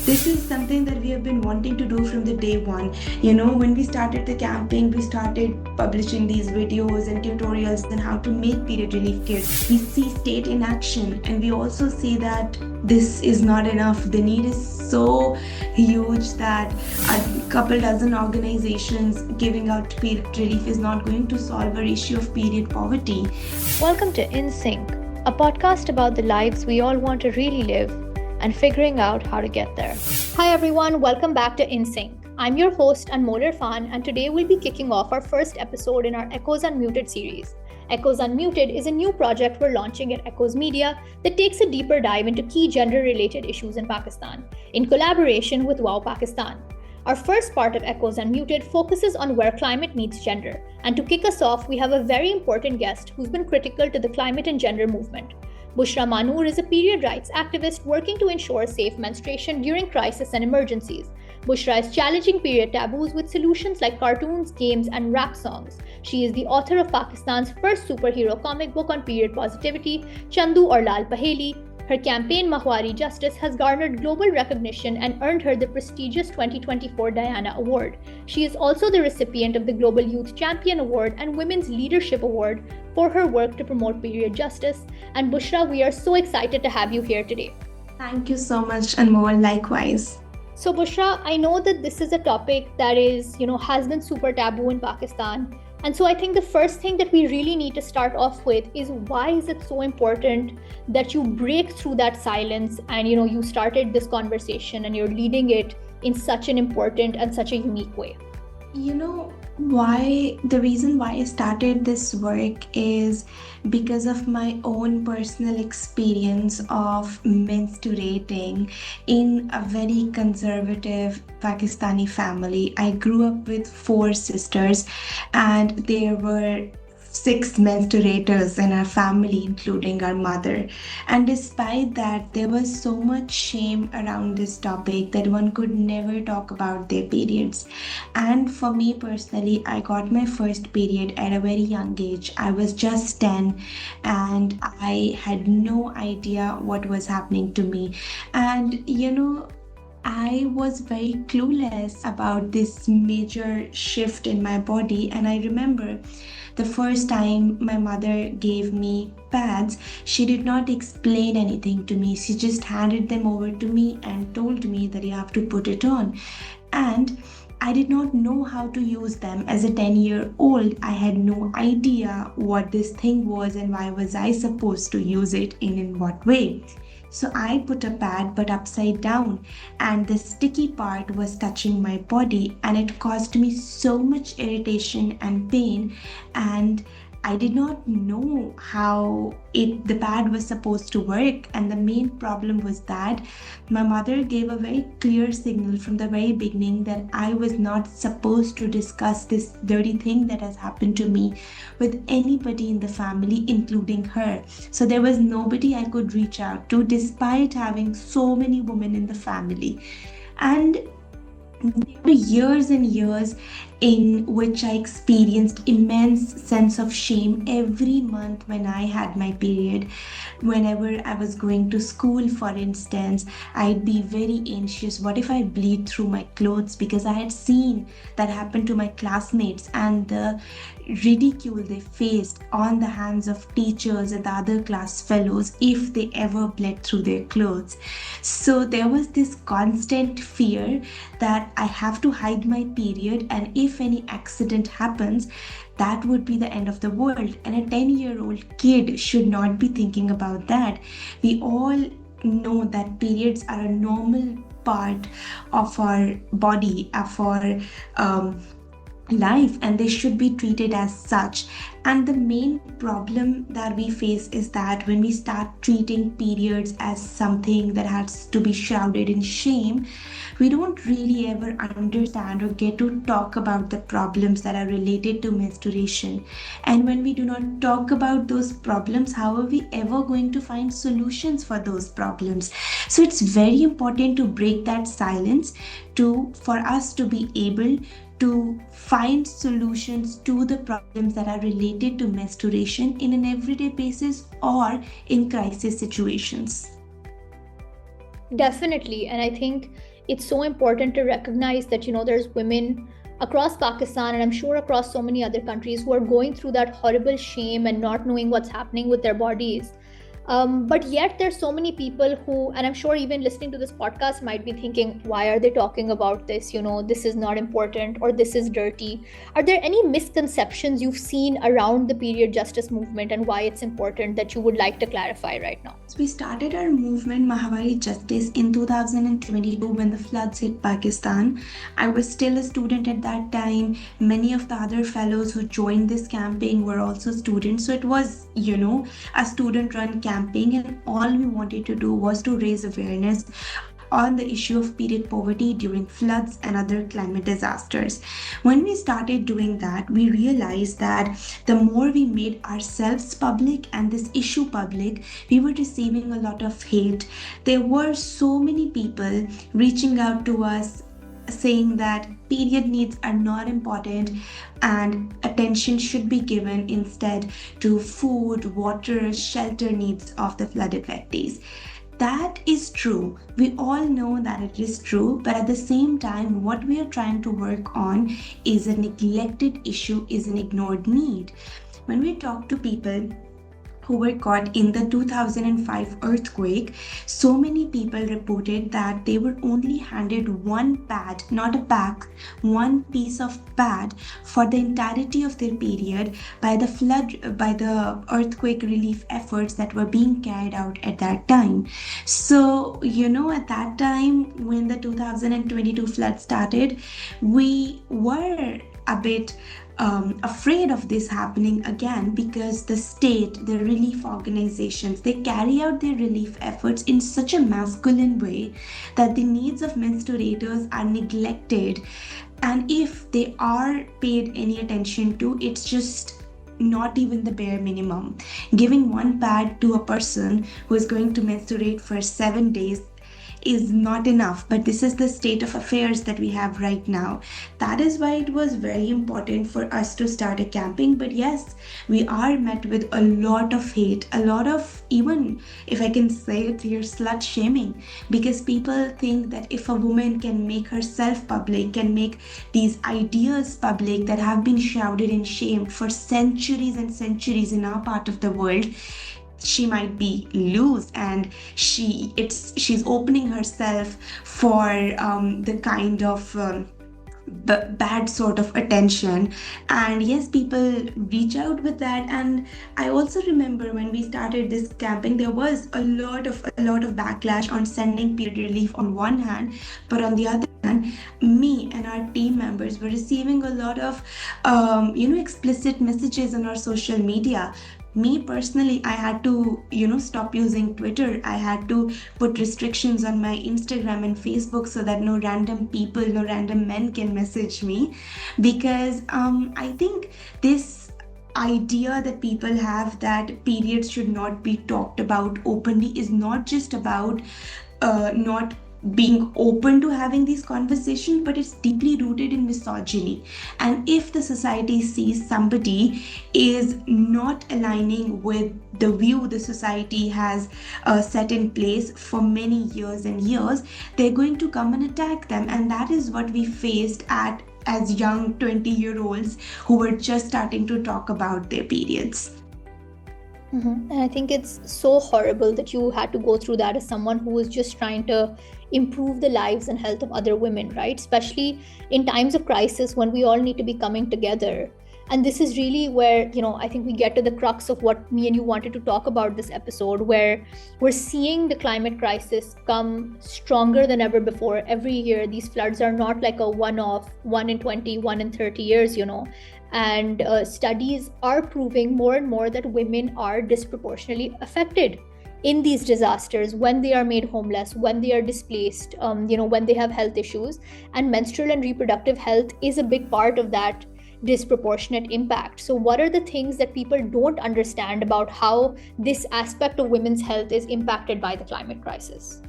This is something that we have been wanting to do from the day one. When we started the camping, we started publishing these videos and tutorials on how to make period relief kits. We see state in action, and we also see that this is not enough. The need is so huge that a couple dozen organizations giving out period relief is not going to solve our issue of period poverty. Welcome to In Sync, a podcast about the lives we all want to really live and figuring out how to get there. Hi everyone, welcome back to In Sync. I'm your host Anmol Irfan, and today we'll be kicking off our first episode in our Echoes Unmuted series. Echoes Unmuted is a new project we're launching at Echoes Media that takes a deeper dive into key gender-related issues in Pakistan, in collaboration with WOW Pakistan. Our first part of Echoes Unmuted focuses on where climate meets gender, and to kick us off, we have a very important guest who's been critical to the climate and gender movement. Bushra Mahnoor is a period rights activist working to ensure safe menstruation during crisis and emergencies. Bushra is challenging period taboos with solutions like cartoons, games, and rap songs. She is the author of Pakistan's first superhero comic book on period positivity, Chandu or Lal Paheli. Her campaign Mahwari Justice has garnered global recognition and earned her the prestigious 2024 Diana Award. She is also the recipient of the Global Youth Champion Award and Women's Leadership Award for her work to promote period justice. And Bushra, we are so excited to have you here today. Thank you so much, Anmol. Likewise. So Bushra, I know that this is a topic that has been super taboo in Pakistan. And so I think the first thing that we really need to start off with is, why is it so important that you break through that silence and you started this conversation and you're leading it in such an important and such a unique way? The reason why I started this work is because of my own personal experience of menstruating in a very conservative Pakistani family. I grew up with 4 sisters, and there were 6 menstruators in our family, including our mother. And despite that, there was so much shame around this topic that one could never talk about their periods. And for me personally, I got my first period at a very young age. I was just 10 and I had no idea what was happening to me. And I was very clueless about this major shift in my body. And I remember the first time my mother gave me pads, she did not explain anything to me. She just handed them over to me and told me that you have to put it on. And I did not know how to use them. As a 10-year-old, I had no idea what this thing was and why was I supposed to use it in what way. So I put a pad but upside down, and the sticky part was touching my body, and it caused me so much irritation and pain, and I did not know how the pad was supposed to work. And the main problem was that my mother gave a very clear signal from the very beginning that I was not supposed to discuss this dirty thing that has happened to me with anybody in the family, including her. So there was nobody I could reach out to, despite having so many women in the family. And there were years and years in which I experienced immense sense of shame every month when I had my period. Whenever I was going to school, for instance, I'd be very anxious. What if I bleed through my clothes? Because I had seen that happen to my classmates, and the ridicule they faced on the hands of teachers and the other class fellows if they ever bled through their clothes. So there was this constant fear that I have to hide my period, and if any accident happens, that would be the end of the world. And a 10-year-old kid should not be thinking about that. We all know that periods are a normal part of our body, of our life, and they should be treated as such. And the main problem that we face is that when we start treating periods as something that has to be shrouded in shame, we don't really ever understand or get to talk about the problems that are related to menstruation. And when we do not talk about those problems, how are we ever going to find solutions for those problems? So it's very important to break that silence for us to be able to find solutions to the problems that are related to menstruation in an everyday basis or in crisis situations. Definitely. And I think it's so important to recognize that, there's women across Pakistan, and I'm sure across so many other countries, who are going through that horrible shame and not knowing what's happening with their bodies. But yet there's so many people who, and I'm sure even listening to this podcast, might be thinking, why are they talking about this? This is not important, or this is dirty. Are there any misconceptions you've seen around the period justice movement and why it's important that you would like to clarify right now? We started our movement Mahavari Justice in 2022 when the floods hit Pakistan. I was still a student at that time. Many of the other fellows who joined this campaign were also students. So it was, a student run campaign, and all we wanted to do was to raise awareness on the issue of period poverty during floods and other climate disasters. When we started doing that, we realized that the more we made ourselves public and this issue public, we were receiving a lot of hate. There were so many people reaching out to us saying that period needs are not important and attention should be given instead to food, water, shelter needs of the flood affectees. That is true. We all know that it is true, but at the same time, what we are trying to work on is a neglected issue, is an ignored need. When we talk to people who were caught in the 2005 earthquake, so many people reported that they were only handed one pad, not a pack, one piece of pad for the entirety of their period by the earthquake relief efforts that were being carried out at that time. So, at that time when the 2022 flood started, we were a bit afraid of this happening again, because the state, the relief organizations, they carry out their relief efforts in such a masculine way that the needs of menstruators are neglected, and if they are paid any attention to, it's just not even the bare minimum. Giving one pad to a person who is going to menstruate for 7 days is not enough, but this is the state of affairs that we have right now. That is why it was very important for us to start a campaign. But yes, we are met with a lot of hate, a lot of, even if I can say it here, slut shaming, because people think that if a woman can make herself public, can make these ideas public that have been shrouded in shame for centuries and centuries in our part of the world, she might be loose, and she's opening herself for the kind of bad sort of attention. And yes, people reach out with that. And I also remember when we started this campaign, there was a lot of backlash on sending period relief on one hand, but on the other hand, me and our team members were receiving a lot of explicit messages on our social media. Me personally, I had to stop using Twitter. I had to put restrictions on my Instagram and Facebook so that no random people, no random men can message me, because I think this idea that people have that periods should not be talked about openly is not just about not being open to having these conversations, but it's deeply rooted in misogyny. And if the society sees somebody is not aligning with the view the society has set in place for many years and years, they're going to come and attack them. And that is what we faced as young 20-year-olds who were just starting to talk about their periods. And I think it's so horrible that you had to go through that as someone who was just trying to improve the lives and health of other women, right? Especially in times of crisis when we all need to be coming together. And this is really where, I think we get to the crux of what me and you wanted to talk about this episode, where we're seeing the climate crisis come stronger than ever before. Every year, these floods are not like a one-off, 1 in 20, 1 in 30 years, And studies are proving more and more that women are disproportionately affected in these disasters when they are made homeless, when they are displaced, when they have health issues. And menstrual and reproductive health is a big part of that disproportionate impact. So what are the things that people don't understand about how this aspect of women's health is impacted by the climate crisis?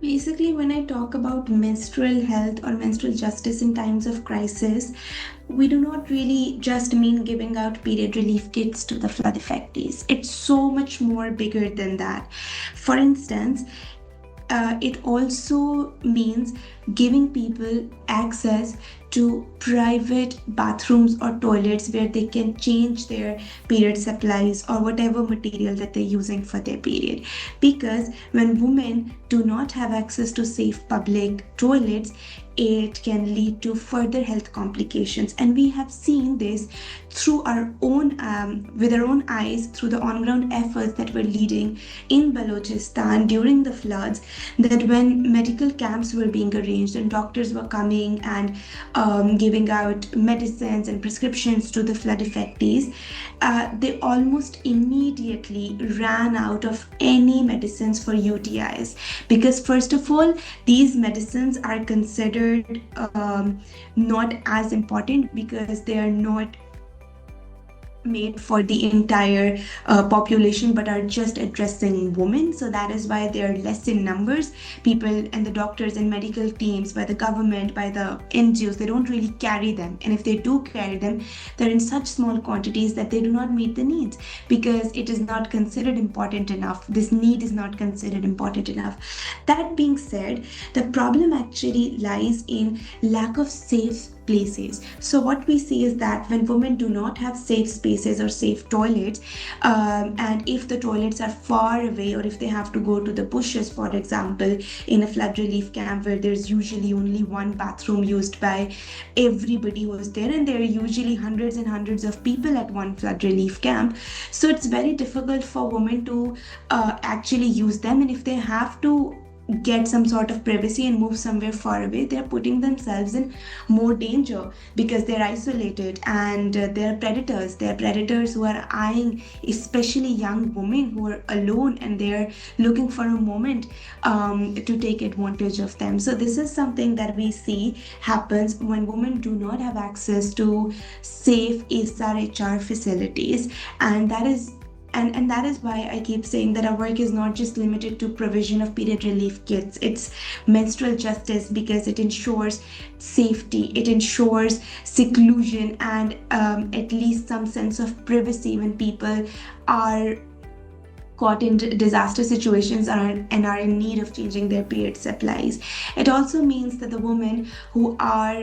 Basically, when I talk about menstrual health or menstrual justice in times of crisis, we do not really just mean giving out period relief kits to the flood affectees. It's so much more bigger than that. For instance, it also means giving people access to private bathrooms or toilets where they can change their period supplies or whatever material that they're using for their period. Because when women do not have access to safe public toilets, it can lead to further health complications, and we have seen this through our own with our own eyes through the on-ground efforts that were leading in Balochistan during the floods, that when medical camps were being arranged and doctors were coming and giving out medicines and prescriptions to the flood affectees, they almost immediately ran out of any medicines for UTIs, because first of all, these medicines are considered not as important because they are not made for the entire population but are just addressing women. So that is why they are less in numbers. People and the doctors and medical teams by the government, by the NGOs, they don't really carry them, and if they do carry them, they're in such small quantities that they do not meet the needs because it is not considered important enough. This need is not considered important enough. That being said, the problem actually lies in lack of safe places. So what we see is that when women do not have safe spaces or safe toilets, and if the toilets are far away, or if they have to go to the bushes, for example, in a flood relief camp where there's usually only one bathroom used by everybody who is there, and there are usually hundreds and hundreds of people at one flood relief camp, so it's very difficult for women to actually use them. And if they have to get some sort of privacy and move somewhere far away, they're putting themselves in more danger because they're isolated, and they're predators who are eyeing especially young women who are alone, and they're looking for a moment to take advantage of them. So this is something that we see happens when women do not have access to safe SRHR facilities, and that is and that is why I keep saying that our work is not just limited to provision of period relief kits. It's menstrual justice because it ensures safety, it ensures seclusion, and at least some sense of privacy when people are caught in disaster situations and are in need of changing their period supplies. It also means that the women who are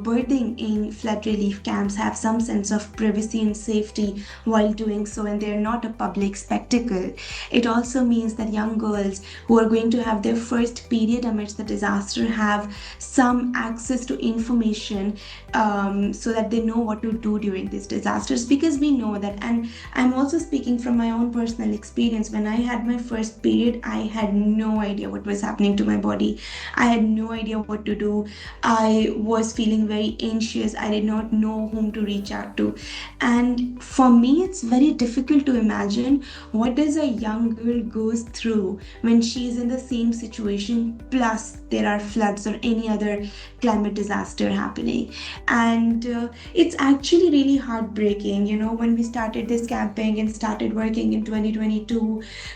birthing in flood relief camps have some sense of privacy and safety while doing so, and they're not a public spectacle. It also means that young girls who are going to have their first period amidst the disaster have some access to information, so that they know what to do during these disasters, because we know that, and I'm also speaking from my own personal experience. When I had my first period, I had no idea what was happening to my body. I had no idea what to do. I was feeling very anxious. I did not know whom to reach out to. And for me, it's very difficult to imagine what does a young girl goes through when she is in the same situation, plus there are floods or any other climate disaster happening. And it's actually really heartbreaking. When we started this camping and started working in 2022,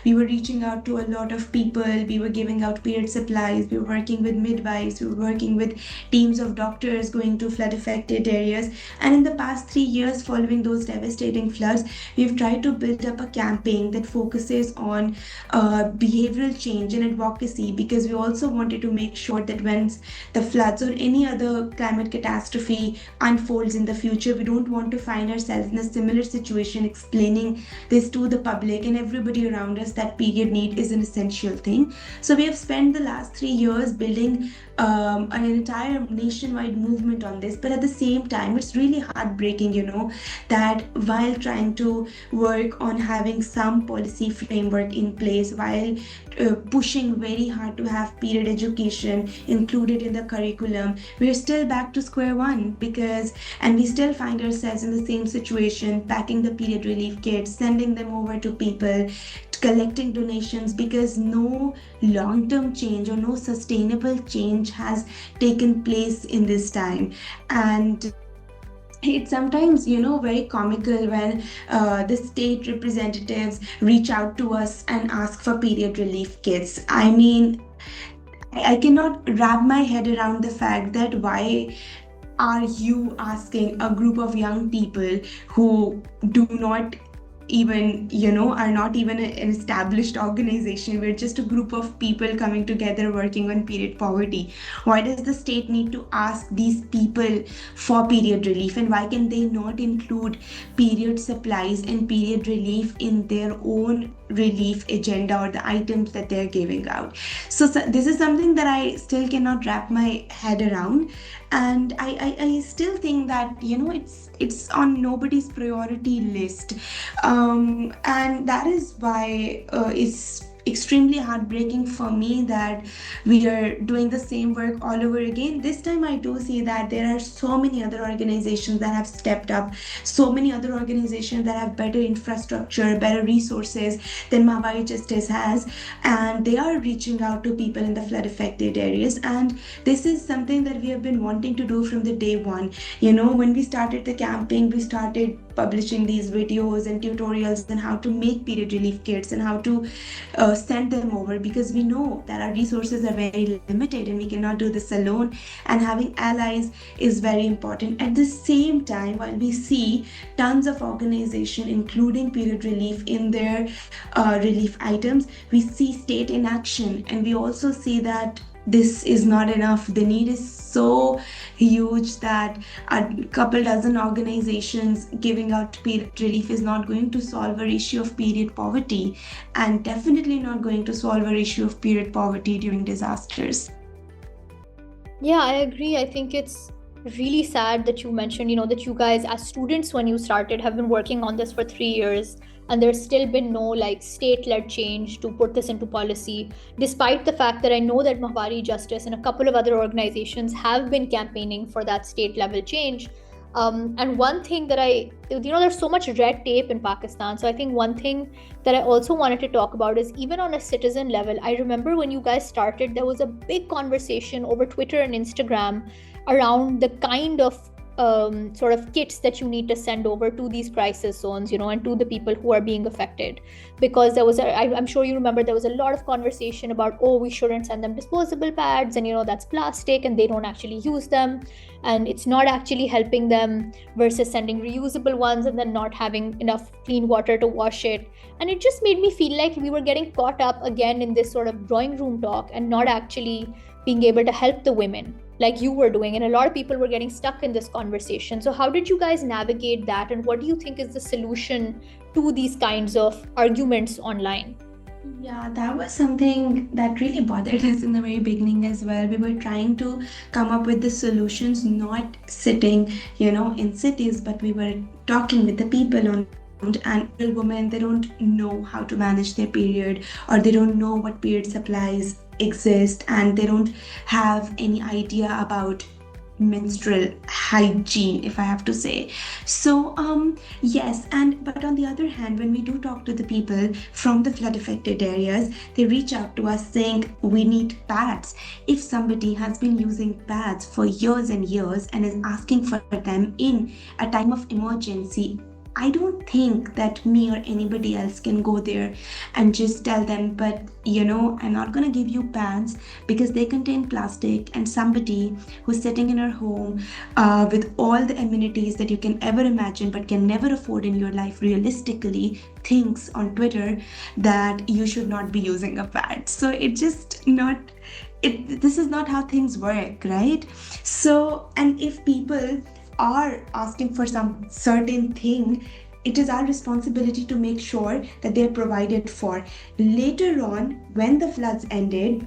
we were reaching out to a lot of people. We were giving out period supplies. We were working with midwives. We were working with teams of doctors going to flood affected areas. And in the past 3 years following those devastating floods, we've tried to build up a campaign that focuses on behavioral change and advocacy, because we also wanted to make sure that when the floods or any other climate catastrophe unfolds in the future, we don't want to find ourselves in a similar situation, explaining this to the public and everybody around us that period need is an essential thing. So we have spent the last 3 years building an entire nationwide movement on this. But at the same time, it's really heartbreaking, that while trying to work on having some policy framework in place, while pushing very hard to have period education included in the curriculum, we're still back to square one, and we still find ourselves in the same situation, packing the period relief kits, sending them over to people, collecting donations, because no long-term change or no sustainable change has taken place in this time. And it's sometimes, very comical when the state representatives reach out to us and ask for period relief kits. I mean, I cannot wrap my head around the fact that why are you asking a group of young people who do not even, are not even an established organization. We're just a group of people coming together working on period poverty. Why does the state need to ask these people for period relief, and why can they not include period supplies and period relief in their own relief agenda or the items that they're giving out? So this is something that I still cannot wrap my head around, and I still think that it's on nobody's priority list, and that is why it's extremely heartbreaking for me that we are doing the same work all over again. This time I do see that there are so many other organizations that have stepped up, so many other organizations that have better infrastructure, better resources than Mawai Justice has, and they are reaching out to people in the flood affected areas. And this is something that we have been wanting to do from the day one. When we started the camping, we started publishing these videos and tutorials on how to make period relief kits and how to send them over, because we know that our resources are very limited and we cannot do this alone, and having allies is very important. At the same time, while we see tons of organization including period relief in their relief items, we see state inaction, and we also see that this is not enough. The need is so huge that a couple dozen organizations giving out period relief is not going to solve our issue of period poverty, and definitely not going to solve our issue of period poverty during disasters. Yeah, I agree. I think it's really sad that you mentioned, that you guys as students when you started have been working on this for 3 years, and there's still been no like state-led change to put this into policy, despite the fact that I know that Mahwari Justice and a couple of other organizations have been campaigning for that state level change. And one thing that there's so much red tape in Pakistan. So I think one thing that I also wanted to talk about is, even on a citizen level, I remember when you guys started, there was a big conversation over Twitter and Instagram around the kind of sort of kits that you need to send over to these crisis zones, and to the people who are being affected. Because I'm sure you remember, there was a lot of conversation about, oh, we shouldn't send them disposable pads, and that's plastic and they don't actually use them, and it's not actually helping them, versus sending reusable ones and then not having enough clean water to wash it. And it just made me feel like we were getting caught up again in this sort of drawing room talk and not actually being able to help the women like you were doing, and a lot of people were getting stuck in this conversation. So how did you guys navigate that, and what do you think is the solution to these kinds of arguments online? Yeah, that was something that really bothered us in the very beginning as well. We were trying to come up with the solutions, not sitting, in cities, but we were talking with the people on, and women, they don't know how to manage their period, or they don't know what period supplies exist, and they don't have any idea about menstrual hygiene, if I have to say. So yes, but on the other hand, when we do talk to the people from the flood affected areas, they reach out to us saying we need pads. If somebody has been using pads for years and years and is asking for them in a time of emergency, I don't think that me or anybody else can go there and just tell them, but I'm not going to give you pads because they contain plastic, and somebody who's sitting in her home with all the amenities that you can ever imagine but can never afford in your life realistically thinks on Twitter that you should not be using a pad. So this is not how things work, right? So, and if people are asking for some certain thing, it is our responsibility to make sure that they're provided for. Later on, when the floods ended,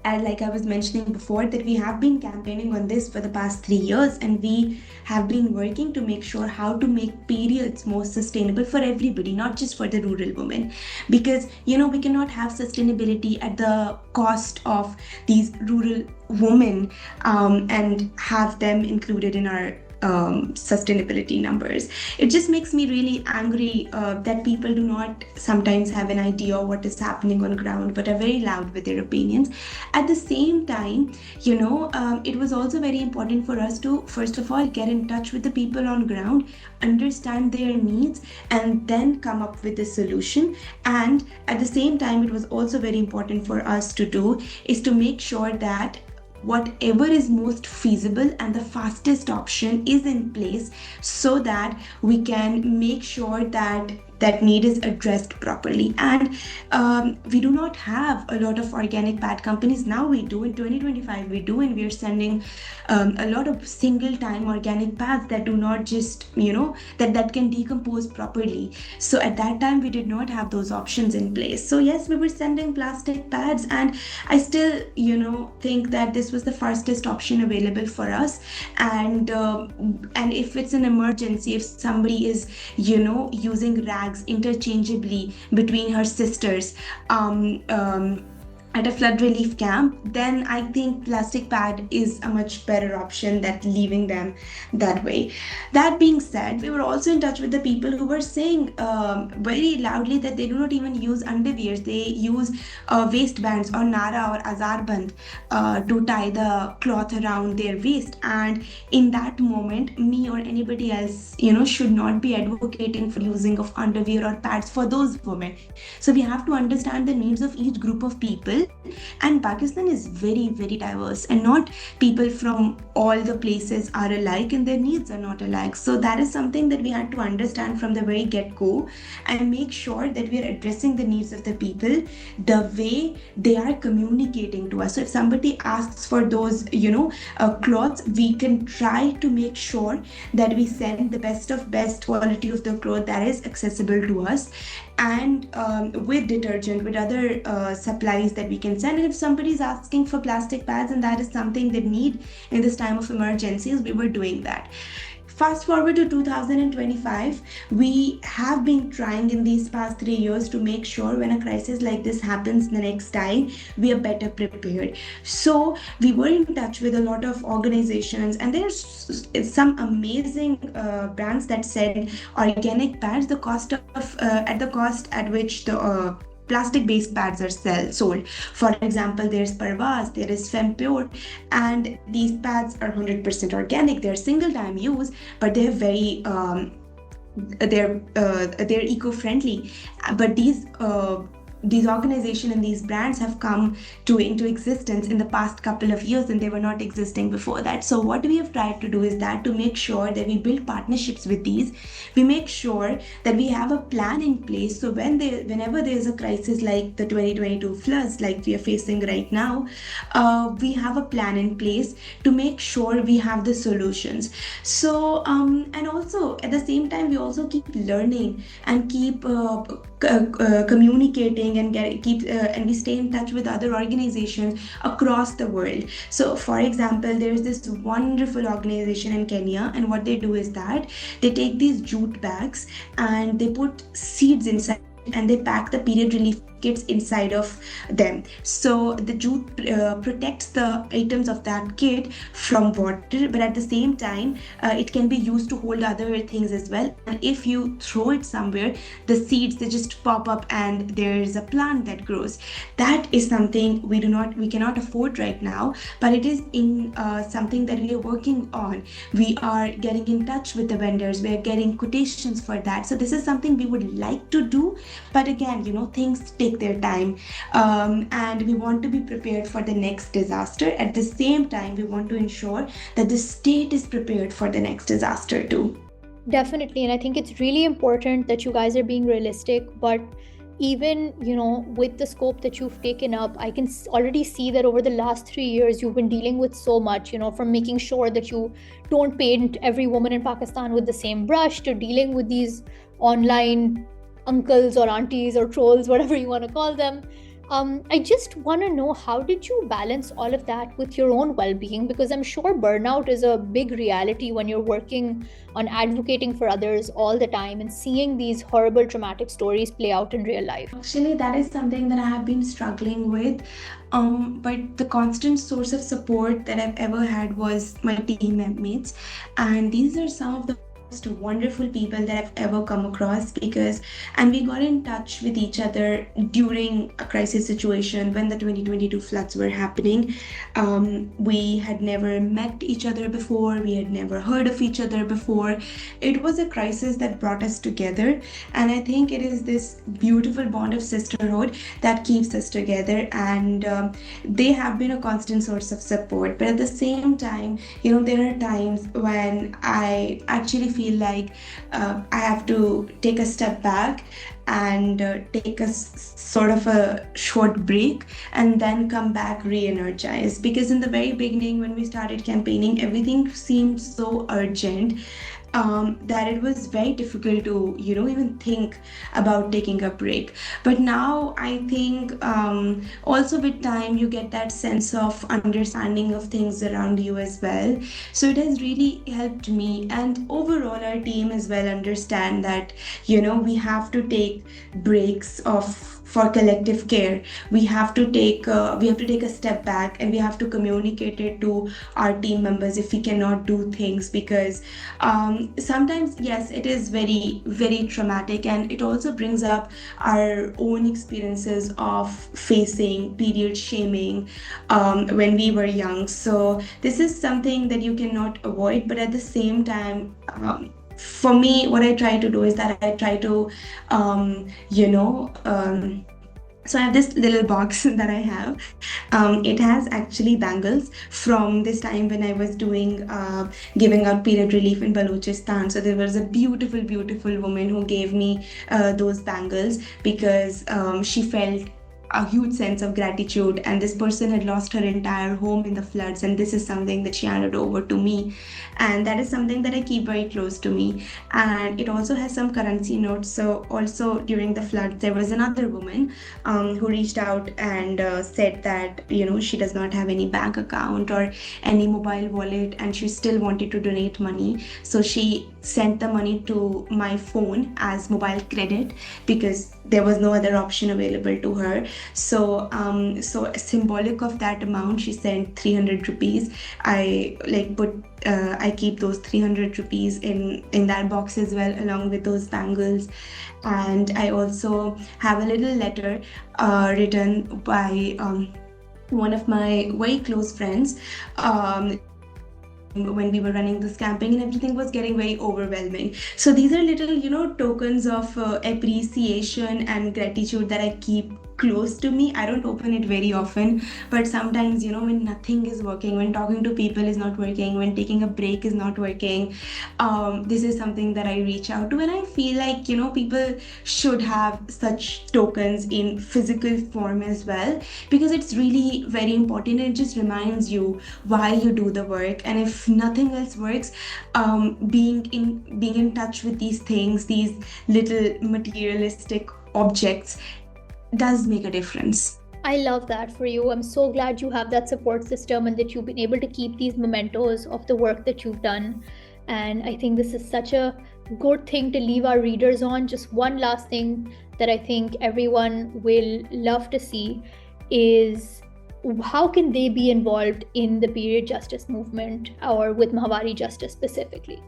and like I was mentioning before, that we have been campaigning on this for the past 3 years, and we have been working to make sure how to make periods more sustainable for everybody, not just for the rural women, because we cannot have sustainability at the cost of these rural women and have them included in our sustainability numbers. It just makes me really angry that people do not sometimes have an idea of what is happening on ground, but are very loud with their opinions. At the same time, it was also very important for us to first of all get in touch with the people on ground, understand their needs, and then come up with a solution. And at the same time, it was also very important for us to do is to make sure that whatever is most feasible and the fastest option is in place, so that we can make sure that that need is addressed properly. And we do not have a lot of organic pad companies. Now we do. In 2025 we do, and we are sending a lot of single time organic pads that do not just that can decompose properly. So at that time we did not have those options in place. So yes, we were sending plastic pads, and I still think that this was the fastest option available for us. And if it's an emergency, if somebody is using rags interchangeably between her sisters at a flood relief camp, then I think plastic pad is a much better option than leaving them that way. That being said, we were also in touch with the people who were saying very loudly that they do not even use underwears. They use waistbands or nara or azarband to tie the cloth around their waist. And in that moment, me or anybody else, should not be advocating for using of underwear or pads for those women. So we have to understand the needs of each group of people. And Pakistan is very, very diverse, and not people from all the places are alike, and their needs are not alike. So that is something that we had to understand from the very get-go, and make sure that we are addressing the needs of the people the way they are communicating to us. So if somebody asks for those clothes, we can try to make sure that we send the best of best quality of the cloth that is accessible to us, and with detergent, with other supplies that we can send. And if somebody is asking for plastic pads, and that is something they need in this time of emergencies, we were doing that. Fast forward to 2025, we have been trying in these past 3 years to make sure when a crisis like this happens the next time, we are better prepared. So we were in touch with a lot of organizations, and there's some amazing brands that said organic pads, the cost of at the cost at which the plastic-based pads are sold. For example, there's Parvaz, there is FemPure, and these pads are 100% organic. They're single-time use, but they're very they're eco-friendly. But these organizations and these brands have come into existence in the past couple of years, and they were not existing before that. So what we have tried to do is that to make sure that we build partnerships with these, we make sure that we have a plan in place. So whenever there's a crisis like the 2022 floods like we are facing right now, we have a plan in place to make sure we have the solutions. So and also at the same time, we also keep learning and keep communicating and and we stay in touch with other organizations across the world. So for example, there's this wonderful organization in Kenya, and what they do is that they take these jute bags and they put seeds inside, and they pack the period relief kits inside of them. So the jute protects the items of that kit from water, but at the same time it can be used to hold other things as well. And if you throw it somewhere, the seeds, they just pop up and there's a plant that grows. That is something we cannot afford right now, but it is in something that we are working on. We are getting in touch with the vendors, we are getting quotations for that. So this is something we would like to do, but again, things take their time, and we want to be prepared for the next disaster. At the same time, we want to ensure that the state is prepared for the next disaster too. Definitely, and I think it's really important that you guys are being realistic, but even with the scope that you've taken up, I can already see that over the last 3 years you've been dealing with so much, from making sure that you don't paint every woman in Pakistan with the same brush, to dealing with these online uncles or aunties or trolls, whatever you want to call them. I just want to know, how did you balance all of that with your own well-being? Because I'm sure burnout is a big reality when you're working on advocating for others all the time and seeing these horrible, traumatic stories play out in real life. Actually, that is something that I have been struggling with But the constant source of support that I've ever had was my teammates, and these are some of the most wonderful people that I've ever come across. And we got in touch with each other during a crisis situation when the 2022 floods were happening. We had never met each other before, we had never heard of each other before. It was a crisis that brought us together, and I think it is this beautiful bond of sisterhood that keeps us together. And they have been a constant source of support. But at the same time, there are times when I actually feel like I have to take a step back and take a sort of a short break and then come back re-energized, because in the very beginning when we started campaigning, everything seemed so urgent, that it was very difficult to even think about taking a break. But now I think, also with time you get that sense of understanding of things around you as well. So it has really helped me, and overall our team as well understand that we have to take breaks of for collective care. We have to take a step back, and we have to communicate it to our team members if we cannot do things, because sometimes, yes, it is very very traumatic, and it also brings up our own experiences of facing period shaming when we were young. So this is something that you cannot avoid, but at the same time, for me, what I try to do is that I try to um, you know so I have this little box that I have. It has actually bangles from this time when I was doing giving out period relief in Balochistan. So there was a beautiful, beautiful woman who gave me those bangles because she felt a huge sense of gratitude, and this person had lost her entire home in the floods, and this is something that she handed over to me, and that is something that I keep very close to me. And it also has some currency notes. So also during the flood there was another woman who reached out and said that she does not have any bank account or any mobile wallet, and she still wanted to donate money, so she sent the money to my phone as mobile credit because there was no other option available to her. So symbolic of that amount, she sent 300 rupees. I keep those 300 rupees in that box as well, along with those bangles. And I also have a little letter written by one of my very close friends, when we were running this campaign, and everything was getting very overwhelming. So these are little tokens of appreciation and gratitude that I keep close to me. I don't open it very often, but sometimes when nothing is working, when talking to people is not working, when taking a break is not working, this is something that I reach out to. And I feel like people should have such tokens in physical form as well, because it's really very important. It just reminds you why you do the work. And if nothing else works, being in touch with these things, these little materialistic objects, does make a difference. I love that for you. I'm so glad you have that support system and that you've been able to keep these mementos of the work that you've done. And I think this is such a good thing to leave our readers on. Just one last thing that I think everyone will love to see is how can they be involved in the period justice movement or with Mahavari Justice specifically?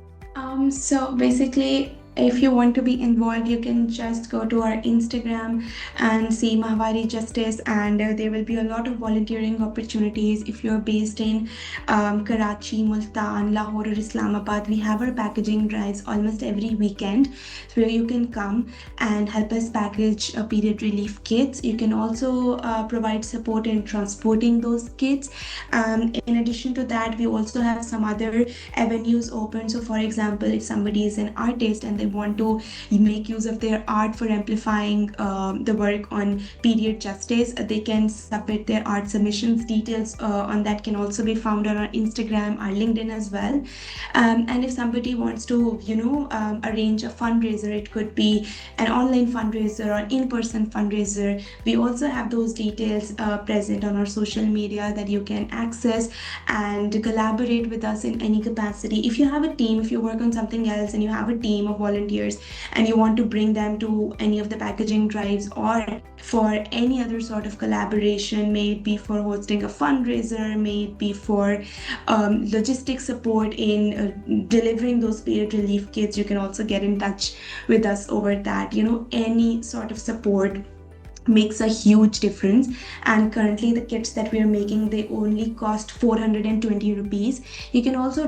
So basically, if you want to be involved, you can just go to our Instagram and see Mahnoor Justice, and there will be a lot of volunteering opportunities. If you're based in Karachi, Multan, Lahore, or Islamabad, we have our packaging drives almost every weekend, where you can come and help us package period relief kits. You can also provide support in transporting those kits. In addition to that, we also have some other avenues open. So for example, if somebody is an artist and they want to make use of their art for amplifying the work on period justice, they can submit their art submissions. Details on that can also be found on our Instagram, our LinkedIn as well. And if somebody wants to arrange a fundraiser, it could be an online fundraiser or in-person fundraiser, we also have those details present on our social media that you can access and collaborate with us in any capacity. If you have a team, if you work on something else and you have a team of volunteers and you want to bring them to any of the packaging drives or for any other sort of collaboration, may it be for hosting a fundraiser, may it be for logistic support in delivering those period relief kits, you can also get in touch with us over that. Any sort of support makes a huge difference. And currently the kits that we are making, they only cost 420 rupees. You can also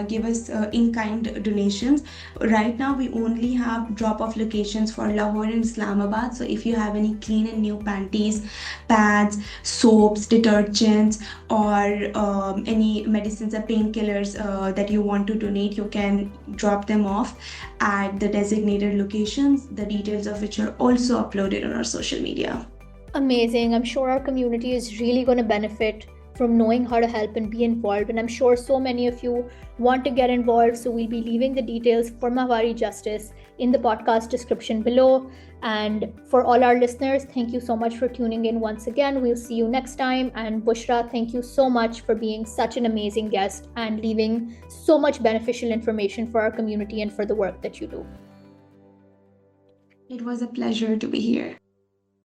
give us in-kind donations. Right now we only have drop-off locations for Lahore and Islamabad, so if you have any clean and new panties, pads, soaps, detergents, or any medicines or painkillers that you want to donate, you can drop them off at the designated locations, the details of which are also uploaded on our social media. Amazing. I'm sure our community is really going to benefit from knowing how to help and be involved. And I'm sure so many of you want to get involved. So we'll be leaving the details for Mahwari Justice in the podcast description below. And for all our listeners, thank you so much for tuning in once again. We'll see you next time. And Bushra, thank you so much for being such an amazing guest and leaving so much beneficial information for our community and for the work that you do. It was a pleasure to be here.